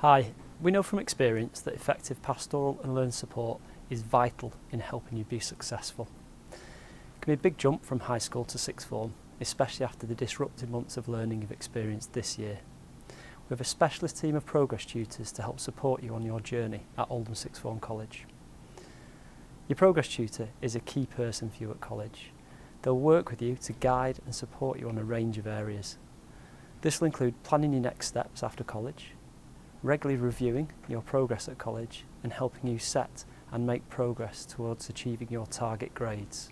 Hi, we know from experience that effective pastoral and learning support is vital in helping you be successful. It can be a big jump from high school to sixth form, especially after the disruptive months of learning you've experienced this year. We have a specialist team of progress tutors to help support you on your journey at Oldham Sixth Form College. Your progress tutor is a key person for you at college. They'll work with you to guide and support you on a range of areas. This will include planning your next steps after college, regularly reviewing your progress at college and helping you set and make progress towards achieving your target grades.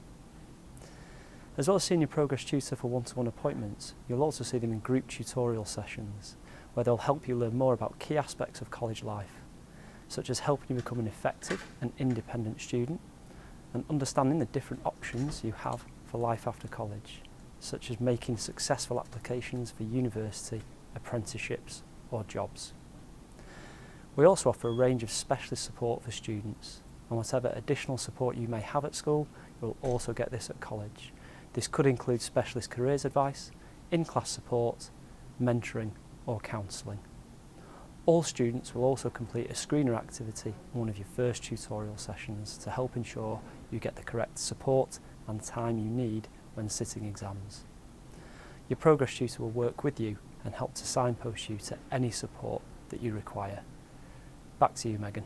As well as seeing your progress tutor for one-to-one appointments, you'll also see them in group tutorial sessions where they'll help you learn more about key aspects of college life, such as helping you become an effective and independent student and understanding the different options you have for life after college, such as making successful applications for university, apprenticeships or jobs. We also offer a range of specialist support for students, and whatever additional support you may have at school, you'll also get this at college. This could include specialist careers advice, in-class support, mentoring or counselling. All students will also complete a screener activity in one of your first tutorial sessions to help ensure you get the correct support and time you need when sitting exams. Your progress tutor will work with you and help to signpost you to any support that you require. Back to you, Megan.